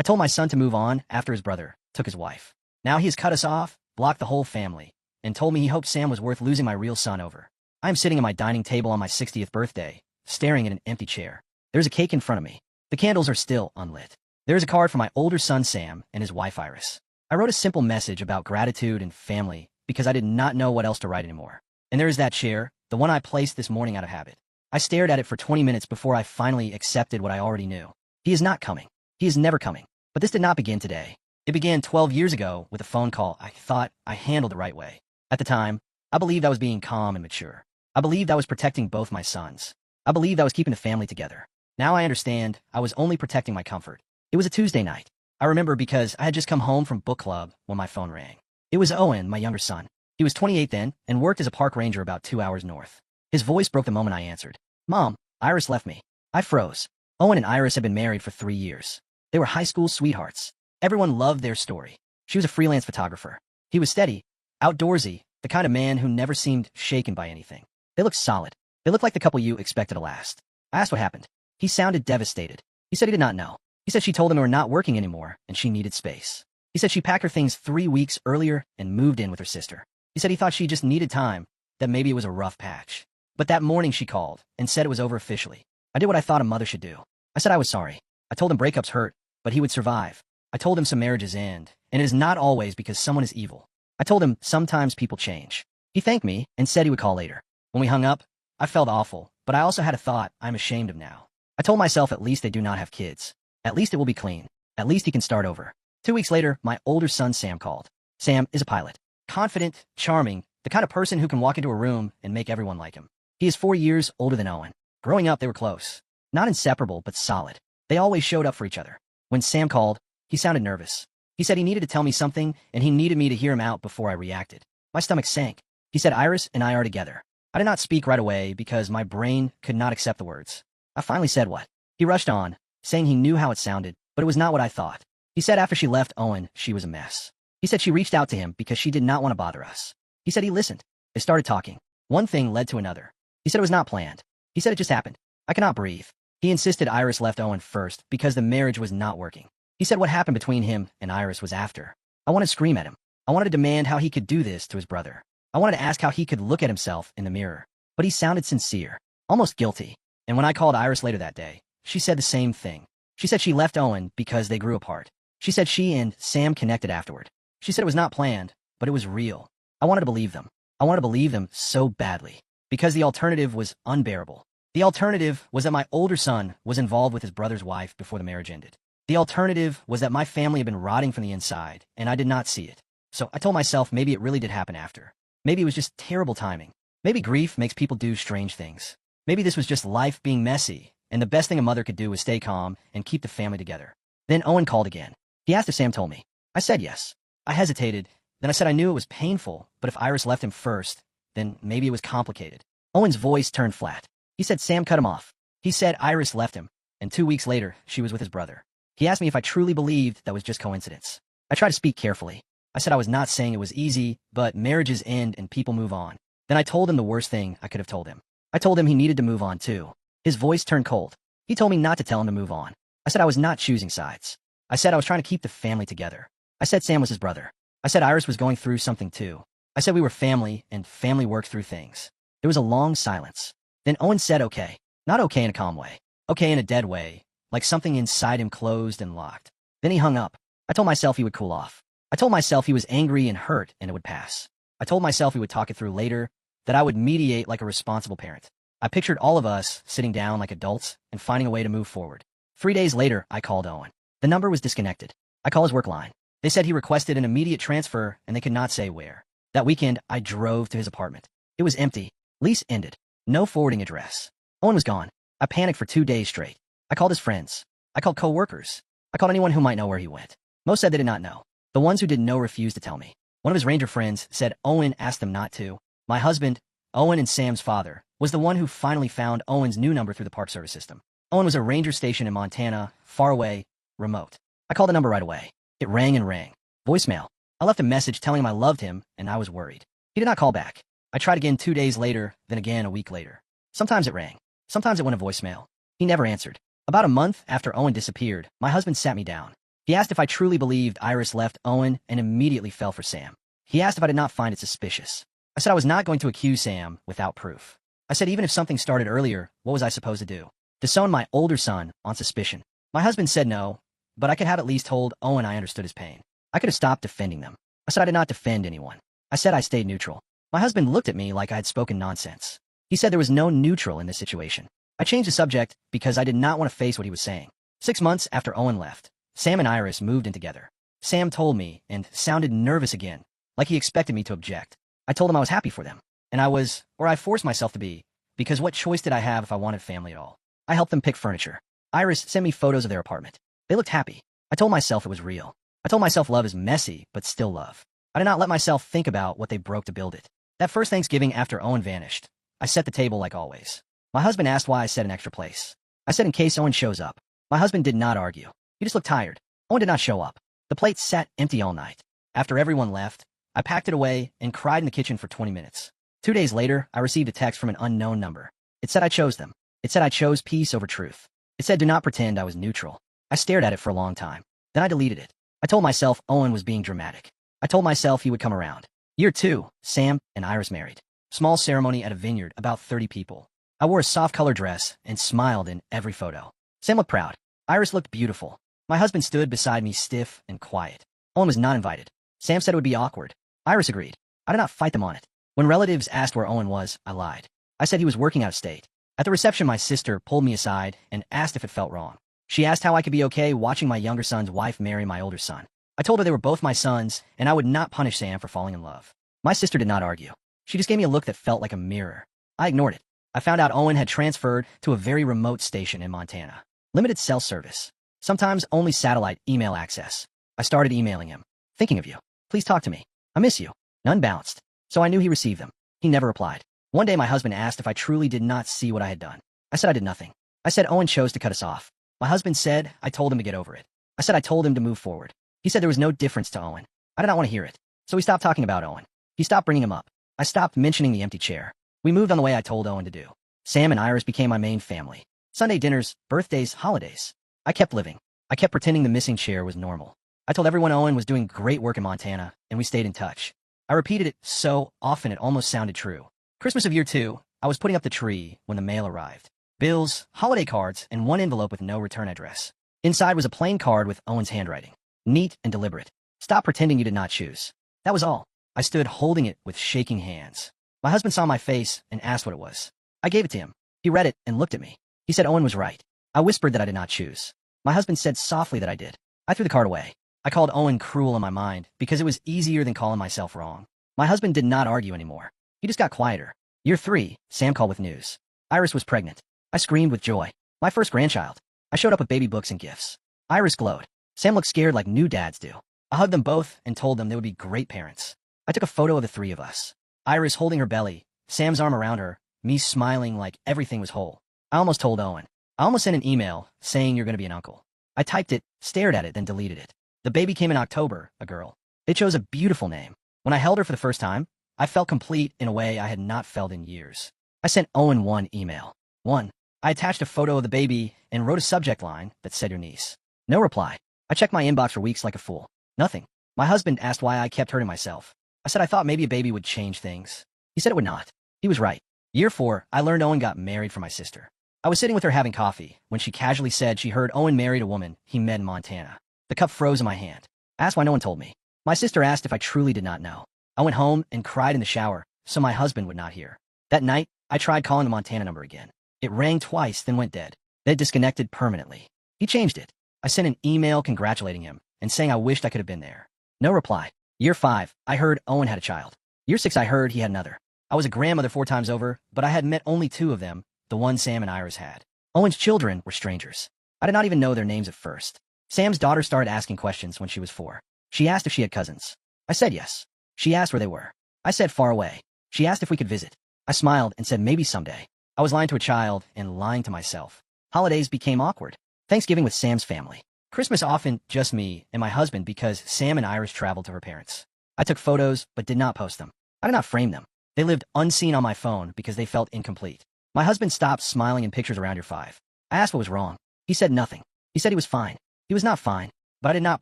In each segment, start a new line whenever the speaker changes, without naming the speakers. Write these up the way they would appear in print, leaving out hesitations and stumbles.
I told my son to move on after his brother took his wife. Now he has cut us off, blocked the whole family, and told me he hoped Sam was worth losing my real son over. I am sitting at my dining table on my 60th birthday, staring at an empty chair. There's a cake in front of me. The candles are still unlit. There is a card from my older son Sam and his wife Iris. I wrote a simple message about gratitude and family because I did not know what else to write anymore. And there is that chair, the one I placed this morning out of habit. I stared at it for 20 minutes before I finally accepted what I already knew. He is not coming. He is never coming. But this did not begin today. It began 12 years ago with a phone call I thought I handled the right way. At the time, I believed I was being calm and mature. I believed I was protecting both my sons. I believed I was keeping the family together. Now I understand I was only protecting my comfort. It was a Tuesday night. I remember because I had just come home from book club when my phone rang. It was Owen, my younger son. He was 28 then and worked as a park ranger about 2 hours north. His voice broke the moment I answered. Mom, Iris left me. I froze. Owen and Iris had been married for 3 years. They were high school sweethearts. Everyone loved their story. She was a freelance photographer. He was steady, outdoorsy, the kind of man who never seemed shaken by anything. They looked solid. They looked like the couple you expected to last. I asked what happened. He sounded devastated. He said he did not know. He said she told him they were not working anymore and she needed space. He said she packed her things 3 weeks earlier and moved in with her sister. He said he thought she just needed time, that maybe it was a rough patch. But that morning she called and said it was over officially. I did what I thought a mother should do. I said I was sorry. I told him breakups hurt, but he would survive. I told him some marriages end, and it is not always because someone is evil. I told him sometimes people change. He thanked me and said he would call later. When we hung up, I felt awful, but I also had a thought I'm ashamed of now. I told myself at least they do not have kids. At least it will be clean. At least he can start over. 2 weeks later, my older son Sam called. Sam is a pilot. Confident, charming, the kind of person who can walk into a room and make everyone like him. He is 4 years older than Owen. Growing up, they were close. Not inseparable, but solid. They always showed up for each other. When Sam called, he sounded nervous. He said he needed to tell me something, and he needed me to hear him out before I reacted. My stomach sank. He said Iris and I are together. I did not speak right away because my brain could not accept the words. I finally said what? He rushed on, saying he knew how it sounded, but it was not what I thought. He said after she left Owen, she was a mess. He said she reached out to him because she did not want to bother us. He said he listened. They started talking. One thing led to another. He said it was not planned. He said it just happened. I cannot breathe. He insisted Iris left Owen first because the marriage was not working. He said what happened between him and Iris was after. I wanted to scream at him. I wanted to demand how he could do this to his brother. I wanted to ask how he could look at himself in the mirror. But he sounded sincere, almost guilty. And when I called Iris later that day, she said the same thing. She said she left Owen because they grew apart. She said she and Sam connected afterward. She said it was not planned, but it was real. I wanted to believe them. I wanted to believe them so badly. Because the alternative was unbearable. The alternative was that my older son was involved with his brother's wife before the marriage ended. The alternative was that my family had been rotting from the inside, and I did not see it. So I told myself maybe it really did happen after. Maybe it was just terrible timing. Maybe grief makes people do strange things. Maybe this was just life being messy, and the best thing a mother could do was stay calm and keep the family together. Then Owen called again. He asked if Sam told me. I said yes. I hesitated. Then I said I knew it was painful, but if Iris left him first, then maybe it was complicated. Owen's voice turned flat. He said Sam cut him off. He said Iris left him, and 2 weeks later, she was with his brother. He asked me if I truly believed that was just coincidence. I tried to speak carefully. I said I was not saying it was easy, but marriages end and people move on. Then I told him the worst thing I could have told him. I told him he needed to move on too. His voice turned cold. He told me not to tell him to move on. I said I was not choosing sides. I said I was trying to keep the family together. I said Sam was his brother. I said Iris was going through something too. I said we were family, and family worked through things. There was a long silence. Then Owen said okay. Not okay in a calm way. Okay in a dead way, like something inside him closed and locked. Then he hung up. I told myself he would cool off. I told myself he was angry and hurt and it would pass. I told myself we would talk it through later, that I would mediate like a responsible parent. I pictured all of us sitting down like adults and finding a way to move forward. 3 days later, I called Owen. The number was disconnected. I called his work line. They said he requested an immediate transfer and they could not say where. That weekend, I drove to his apartment. It was empty. Lease ended. No forwarding address. Owen was gone. I panicked for 2 days straight. I called his friends. I called co-workers. I called anyone who might know where he went. Most said they did not know. The ones who didn't know refused to tell me. One of his ranger friends said Owen asked them not to. My husband, Owen and Sam's father, was the one who finally found Owen's new number through the Park Service system. Owen was a ranger station in Montana, far away, remote. I called the number right away. It rang and rang. Voicemail. I left a message telling him I loved him, and I was worried. He did not call back. I tried again 2 days later, then again a week later. Sometimes it rang. Sometimes it went to voicemail. He never answered. About a month after Owen disappeared, my husband sat me down. He asked if I truly believed Iris left Owen and immediately fell for Sam. He asked if I did not find it suspicious. I said I was not going to accuse Sam without proof. I said even if something started earlier, what was I supposed to do? Disown my older son on suspicion. My husband said no, but I could have at least told Owen I understood his pain. I could have stopped defending them. I said I did not defend anyone. I said I stayed neutral. My husband looked at me like I had spoken nonsense. He said there was no neutral in this situation. I changed the subject because I did not want to face what he was saying. 6 months after Owen left, Sam and Iris moved in together. Sam told me and sounded nervous again, like he expected me to object. I told him I was happy for them, and I forced myself to be, because what choice did I have if I wanted family at all? I helped them pick furniture. Iris sent me photos of their apartment. They looked happy. I told myself it was real. I told myself love is messy, but still love. I did not let myself think about what they broke to build it. That first Thanksgiving after Owen vanished, I set the table like always. My husband asked why I set an extra place. I said in case Owen shows up. My husband did not argue. He just looked tired. Owen did not show up. The plate sat empty all night. After everyone left, I packed it away and cried in the kitchen for 20 minutes. 2 days later, I received a text from an unknown number. It said I chose them. It said I chose peace over truth. It said do not pretend I was neutral. I stared at it for a long time. Then I deleted it. I told myself Owen was being dramatic. I told myself he would come around. Year 2, Sam and Iris married. Small ceremony at a vineyard, about 30 people. I wore a soft color dress and smiled in every photo. Sam looked proud. Iris looked beautiful. My husband stood beside me stiff and quiet. Owen was not invited. Sam said it would be awkward. Iris agreed. I did not fight them on it. When relatives asked where Owen was, I lied. I said he was working out of state. At the reception, my sister pulled me aside and asked if it felt wrong. She asked how I could be okay watching my younger son's wife marry my older son. I told her they were both my sons, and I would not punish Sam for falling in love. My sister did not argue. She just gave me a look that felt like a mirror. I ignored it. I found out Owen had transferred to a very remote station in Montana. Limited cell service. Sometimes only satellite email access. I started emailing him. Thinking of you. Please talk to me. I miss you. None bounced. So I knew he received them. He never replied. One day my husband asked if I truly did not see what I had done. I said I did nothing. I said Owen chose to cut us off. My husband said I told him to get over it. I said I told him to move forward. He said there was no difference to Owen. I did not want to hear it. So we stopped talking about Owen. He stopped bringing him up. I stopped mentioning the empty chair. We moved on the way I told Owen to do. Sam and Iris became my main family. Sunday dinners, birthdays, holidays. I kept living. I kept pretending the missing chair was normal. I told everyone Owen was doing great work in Montana, and we stayed in touch. I repeated it so often it almost sounded true. Christmas of year 2, I was putting up the tree when the mail arrived. Bills, holiday cards, and one envelope with no return address. Inside was a plain card with Owen's handwriting. Neat and deliberate. Stop pretending you did not choose. That was all. I stood holding it with shaking hands. My husband saw my face and asked what it was. I gave it to him. He read it and looked at me. He said Owen was right. I whispered that I did not choose. My husband said softly that I did. I threw the card away. I called Owen cruel in my mind because it was easier than calling myself wrong. My husband did not argue anymore. He just got quieter. Year 3, Sam called with news. Iris was pregnant. I screamed with joy. My first grandchild. I showed up with baby books and gifts. Iris glowed. Sam looked scared like new dads do. I hugged them both and told them they would be great parents. I took a photo of the 3 of us. Iris holding her belly, Sam's arm around her, me smiling like everything was whole. I almost told Owen. I almost sent an email saying you're going to be an uncle. I typed it, stared at it, then deleted it. The baby came in October, a girl. They chose a beautiful name. When I held her for the first time, I felt complete in a way I had not felt in years. I sent Owen one email. I attached a photo of the baby and wrote a subject line that said your niece. No reply. I checked my inbox for weeks like a fool. Nothing. My husband asked why I kept hurting myself. I said I thought maybe a baby would change things. He said it would not. He was right. Year 4, I learned Owen got married for my sister. I was sitting with her having coffee when she casually said she heard Owen married a woman he met in Montana. The cup froze in my hand. I asked why no one told me. My sister asked if I truly did not know. I went home and cried in the shower so my husband would not hear. That night, I tried calling the Montana number again. It rang twice, then went dead. Then disconnected permanently. He changed it. I sent an email congratulating him and saying I wished I could have been there. No reply. Year 5, I heard Owen had a child. Year 6, I heard he had another. I was a grandmother 4 times over, but I had met only 2 of them, the one Sam and Iris had. Owen's children were strangers. I did not even know their names at first. Sam's daughter started asking questions when she was 4. She asked if she had cousins. I said yes. She asked where they were. I said far away. She asked if we could visit. I smiled and said maybe someday. I was lying to a child and lying to myself. Holidays became awkward. Thanksgiving with Sam's family. Christmas often just me and my husband because Sam and Iris traveled to her parents. I took photos but did not post them. I did not frame them. They lived unseen on my phone because they felt incomplete. My husband stopped smiling in pictures around year 5. I asked what was wrong. He said nothing. He said he was fine. He was not fine. But I did not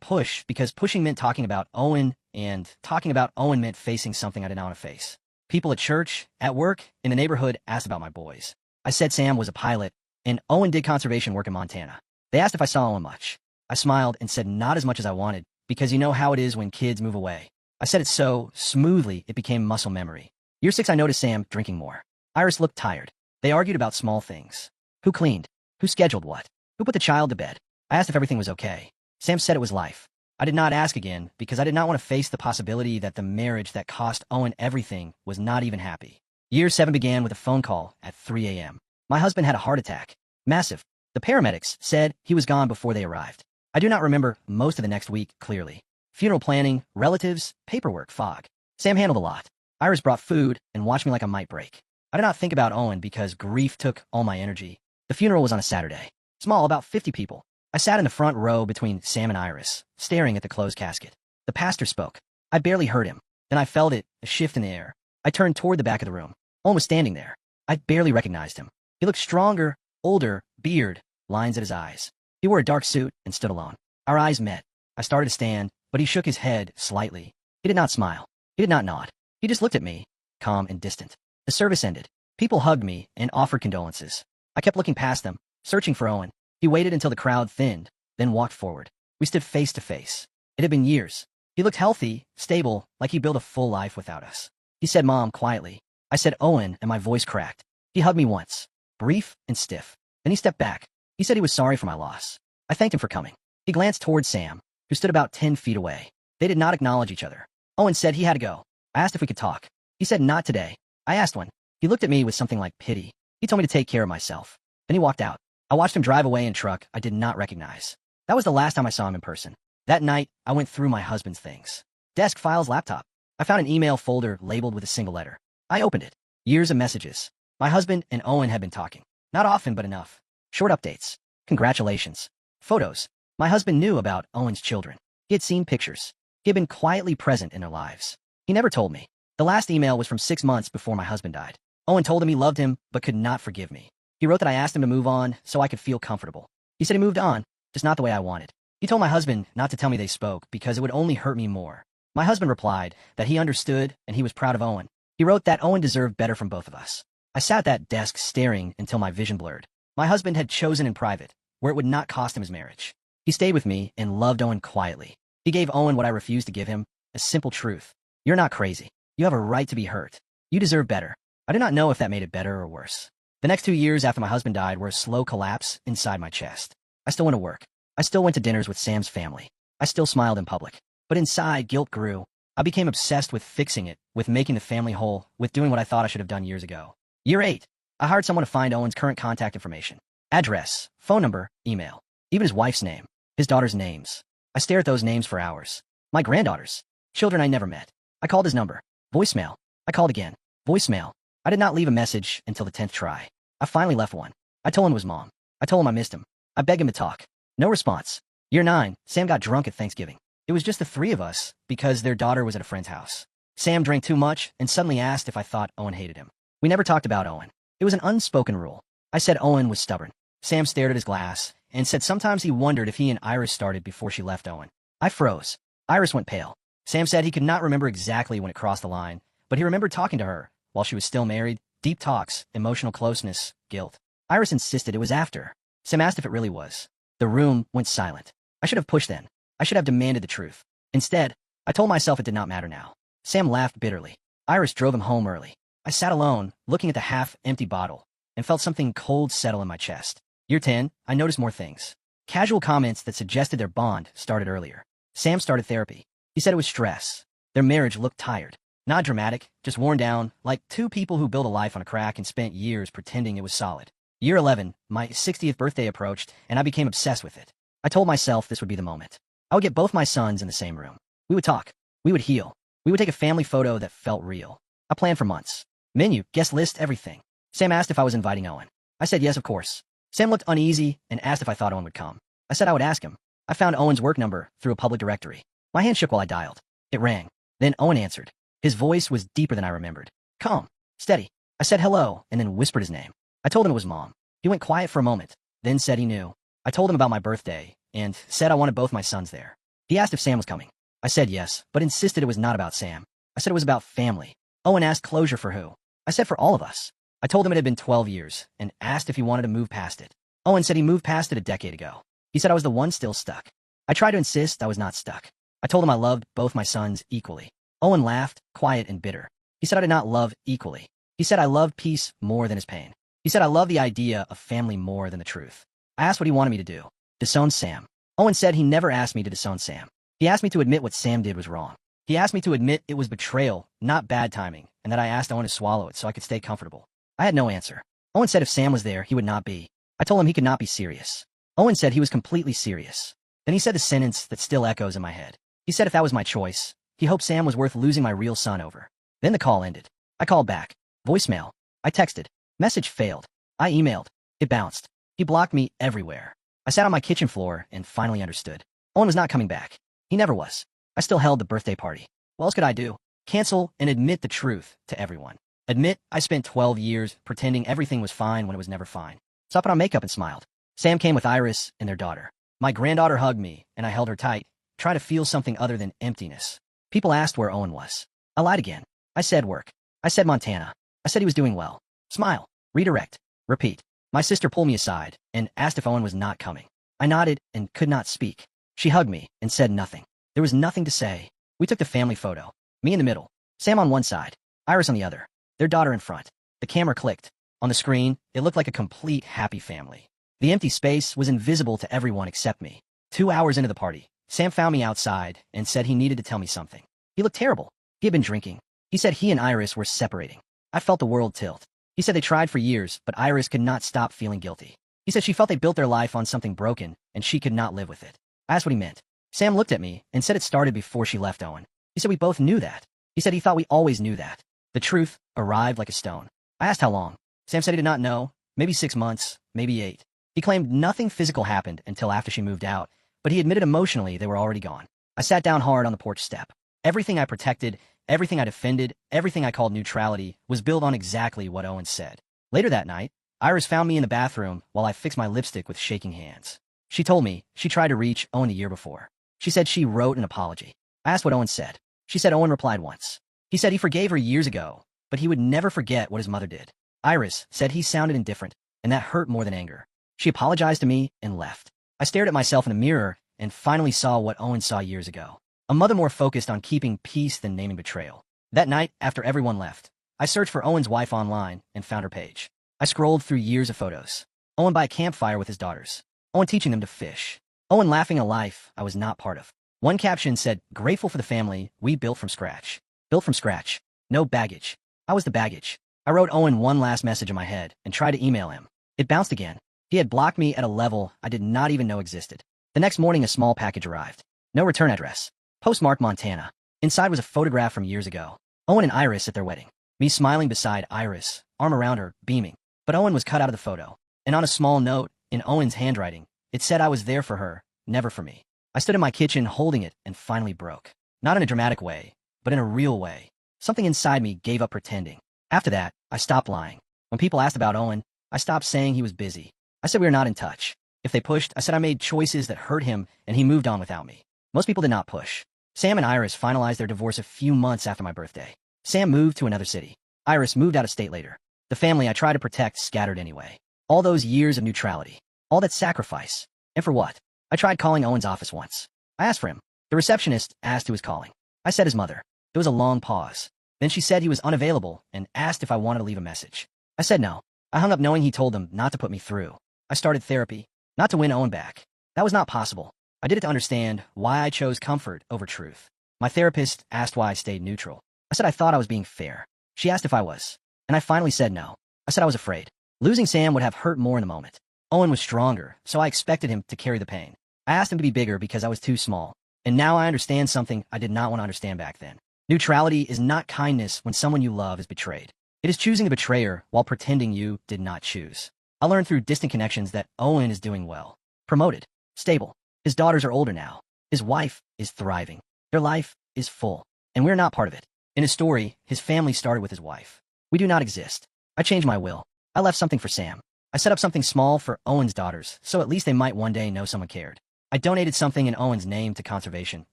push because pushing meant talking about Owen, and talking about Owen meant facing something I did not want to face. People at church, at work, in the neighborhood asked about my boys. I said Sam was a pilot, and Owen did conservation work in Montana. They asked if I saw Owen much. I smiled and said not as much as I wanted, because you know how it is when kids move away. I said it so smoothly it became muscle memory. Year 6 I noticed Sam drinking more. Iris looked tired. They argued about small things. Who cleaned? Who scheduled what? Who put the child to bed? I asked if everything was okay. Sam said it was life. I did not ask again because I did not want to face the possibility that the marriage that cost Owen everything was not even happy. Year 7 began with a phone call at 3 a.m. My husband had a heart attack. Massive. The paramedics said he was gone before they arrived. I do not remember most of the next week clearly. Funeral planning, relatives, paperwork, fog. Sam handled a lot. Iris brought food and watched me like I might break. I did not think about Owen because grief took all my energy. The funeral was on a Saturday. Small, about 50 people. I sat in the front row between Sam and Iris, staring at the closed casket. The pastor spoke. I barely heard him. Then I felt it, a shift in the air. I turned toward the back of the room. Owen was standing there. I barely recognized him. He looked stronger, older, beard, lines at his eyes. He wore a dark suit and stood alone. Our eyes met. I started to stand, but he shook his head slightly. He did not smile. He did not nod. He just looked at me, calm and distant. The service ended. People hugged me and offered condolences. I kept looking past them, searching for Owen. He waited until the crowd thinned, then walked forward. We stood face to face. It had been years. He looked healthy, stable, like he built a full life without us. He said Mom quietly. I said Owen, and my voice cracked. He hugged me once, brief and stiff. Then he stepped back. He said he was sorry for my loss. I thanked him for coming. He glanced toward Sam, who stood about 10 feet away. They did not acknowledge each other. Owen said he had to go. I asked if we could talk. He said not today. I asked when. He looked at me with something like pity. He told me to take care of myself. Then he walked out. I watched him drive away in a truck I did not recognize. That was the last time I saw him in person. That night, I went through my husband's things. Desk, files, laptop. I found an email folder labeled with a single letter. I opened it. Years of messages. My husband and Owen had been talking. Not often, but enough. Short updates. Congratulations. Photos. My husband knew about Owen's children. He had seen pictures. He had been quietly present in their lives. He never told me. The last email was from 6 months before my husband died. Owen told him he loved him, but could not forgive me. He wrote that I asked him to move on so I could feel comfortable. He said he moved on, just not the way I wanted. He told my husband not to tell me they spoke because it would only hurt me more. My husband replied that he understood and he was proud of Owen. He wrote that Owen deserved better from both of us. I sat at that desk staring until my vision blurred. My husband had chosen in private, where it would not cost him his marriage. He stayed with me and loved Owen quietly. He gave Owen what I refused to give him, a simple truth. You're not crazy. You have a right to be hurt. You deserve better. I did not know if that made it better or worse. The next 2 years after my husband died were a slow collapse inside my chest. I still went to work. I still went to dinners with Sam's family. I still smiled in public. But inside, guilt grew. I became obsessed with fixing it, with making the family whole, with doing what I thought I should have done years ago. Year 8. I hired someone to find Owen's current contact information. Address, phone number, email. Even his wife's name. His daughter's names. I stared at those names for hours. My granddaughters. Children I never met. I called his number. Voicemail. I called again. Voicemail. I did not leave a message until the 10th try. I finally left one. I told him it was Mom. I told him I missed him. I begged him to talk. No response. Year 9, Sam got drunk at Thanksgiving. It was just the 3 of us because their daughter was at a friend's house. Sam drank too much and suddenly asked if I thought Owen hated him. We never talked about Owen. It was an unspoken rule. I said Owen was stubborn. Sam stared at his glass and said sometimes he wondered if he and Iris started before she left Owen. I froze. Iris went pale. Sam said he could not remember exactly when it crossed the line, but he remembered talking to her while she was still married. Deep talks, emotional closeness, guilt. Iris insisted it was after. Sam asked if it really was. The room went silent. I should have pushed then. I should have demanded the truth. Instead, I told myself it did not matter now. Sam laughed bitterly. Iris drove him home early. I sat alone, looking at the half-empty bottle, and felt something cold settle in my chest. Year 10, I noticed more things. Casual comments that suggested their bond started earlier. Sam started therapy. He said it was stress. Their marriage looked tired. Not dramatic, just worn down, like 2 people who built a life on a crack and spent years pretending it was solid. Year 11, my 60th birthday approached, and I became obsessed with it. I told myself this would be the moment. I would get both my sons in the same room. We would talk. We would heal. We would take a family photo that felt real. I planned for months. Menu, guest list, everything. Sam asked if I was inviting Owen. I said yes, of course. Sam looked uneasy and asked if I thought Owen would come. I said I would ask him. I found Owen's work number through a public directory. My hand shook while I dialed. It rang. Then Owen answered. His voice was deeper than I remembered. Calm. Steady. I said hello and then whispered his name. I told him it was Mom. He went quiet for a moment, then said he knew. I told him about my birthday, and said I wanted both my sons there. He asked if Sam was coming. I said yes, but insisted it was not about Sam. I said it was about family. Owen asked closure for who. I said for all of us. I told him it had been 12 years and asked if he wanted to move past it. Owen said he moved past it a decade ago. He said I was the one still stuck. I tried to insist I was not stuck. I told him I loved both my sons equally. Owen laughed, quiet and bitter. He said I did not love equally. He said I loved peace more than his pain. He said I loved the idea of family more than the truth. I asked what he wanted me to do. Disown Sam. Owen said he never asked me to disown Sam. He asked me to admit what Sam did was wrong. He asked me to admit it was betrayal, not bad timing, and that I asked Owen to swallow it so I could stay comfortable. I had no answer. Owen said if Sam was there, he would not be. I told him he could not be serious. Owen said he was completely serious. Then he said the sentence that still echoes in my head. He said if that was my choice, he hoped Sam was worth losing my real son over. Then the call ended. I called back. Voicemail. I texted. Message failed. I emailed. It bounced. He blocked me everywhere. I sat on my kitchen floor and finally understood. Owen was not coming back. He never was. I still held the birthday party. What else could I do? Cancel and admit the truth to everyone. Admit I spent 12 years pretending everything was fine when it was never fine. So I put on makeup and smiled. Sam came with Iris and their daughter. My granddaughter hugged me, and I held her tight, trying to feel something other than emptiness. People asked where Owen was. I lied again. I said work. I said Montana. I said he was doing well. Smile. Redirect. Repeat. My sister pulled me aside and asked if Owen was not coming. I nodded and could not speak. She hugged me and said nothing. There was nothing to say. We took the family photo. Me in the middle. Sam on one side. Iris on the other. Their daughter in front. The camera clicked. On the screen, it looked like a complete happy family. The empty space was invisible to everyone except me. 2 hours into the party, Sam found me outside and said he needed to tell me something. He looked terrible. He had been drinking. He said he and Iris were separating. I felt the world tilt. He said they tried for years, but Iris could not stop feeling guilty. He said she felt they built their life on something broken, and she could not live with it. I asked what he meant. Sam looked at me and said it started before she left Owen. He said we both knew that. He said he thought we always knew that. The truth arrived like a stone. I asked how long. Sam said he did not know. Maybe 6 months, maybe 8. He claimed nothing physical happened until after she moved out, but he admitted emotionally they were already gone. I sat down hard on the porch step. Everything I protected, everything I defended, everything I called neutrality was built on exactly what Owen said. Later that night, Iris found me in the bathroom while I fixed my lipstick with shaking hands. She told me she tried to reach Owen the year before. She said she wrote an apology. I asked what Owen said. She said Owen replied once. He said he forgave her years ago, but he would never forget what his mother did. Iris said he sounded indifferent, and that hurt more than anger. She apologized to me and left. I stared at myself in the mirror and finally saw what Owen saw years ago. A mother more focused on keeping peace than naming betrayal. That night, after everyone left, I searched for Owen's wife online and found her page. I scrolled through years of photos. Owen by a campfire with his daughters. Owen teaching them to fish. Owen laughing a life I was not part of. One caption said, "Grateful for the family we built from scratch." Built from scratch. No baggage. I was the baggage. I wrote Owen one last message in my head and tried to email him. It bounced again. He had blocked me at a level I did not even know existed. The next morning, a small package arrived. No return address. Postmark Montana. Inside was a photograph from years ago. Owen and Iris at their wedding. Me smiling beside Iris, arm around her, beaming. But Owen was cut out of the photo. And on a small note, in Owen's handwriting, it said I was there for her, never for me. I stood in my kitchen holding it and finally broke. Not in a dramatic way, but in a real way. Something inside me gave up pretending. After that, I stopped lying. When people asked about Owen, I stopped saying he was busy. I said we were not in touch. If they pushed, I said I made choices that hurt him and he moved on without me. Most people did not push. Sam and Iris finalized their divorce a few months after my birthday. Sam moved to another city. Iris moved out of state later. The family I tried to protect scattered anyway. All those years of neutrality. All that sacrifice. And for what? I tried calling Owen's office once. I asked for him. The receptionist asked who was calling. I said his mother. There was a long pause. Then she said he was unavailable and asked if I wanted to leave a message. I said no. I hung up knowing he told them not to put me through. I started therapy, not to win Owen back. That was not possible. I did it to understand why I chose comfort over truth. My therapist asked why I stayed neutral. I said I thought I was being fair. She asked if I was, and I finally said no. I said I was afraid. Losing Sam would have hurt more in the moment. Owen was stronger, so I expected him to carry the pain. I asked him to be bigger because I was too small. And now I understand something I did not want to understand back then. Neutrality is not kindness when someone you love is betrayed. It is choosing the betrayer while pretending you did not choose. I learned through distant connections that Owen is doing well. Promoted. Stable. His daughters are older now. His wife is thriving. Their life is full. And we're not part of it. In his story, his family started with his wife. We do not exist. I changed my will. I left something for Sam. I set up something small for Owen's daughters, so at least they might one day know someone cared. I donated something in Owen's name to conservation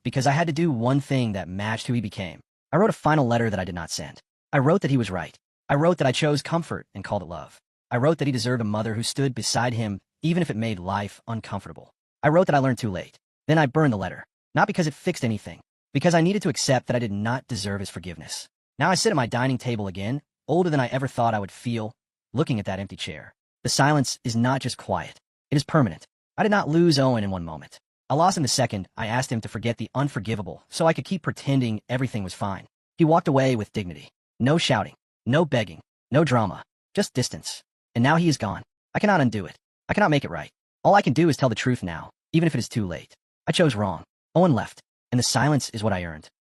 because I had to do one thing that matched who he became. I wrote a final letter that I did not send. I wrote that he was right. I wrote that I chose comfort and called it love. I wrote that he deserved a mother who stood beside him even if it made life uncomfortable. I wrote that I learned too late. Then I burned the letter. Not because it fixed anything, because I needed to accept that I did not deserve his forgiveness. Now I sit at my dining table again, older than I ever thought I would feel, looking at that empty chair. The silence is not just quiet. It is permanent. I did not lose Owen in one moment. I lost him the second I asked him to forget the unforgivable so I could keep pretending everything was fine. He walked away with dignity. No shouting, no begging, no drama, just distance. And now he is gone. I cannot undo it. I cannot make it right. All I can do is tell the truth now, even if it is too late. I chose wrong. Owen left, and the silence is what I earned.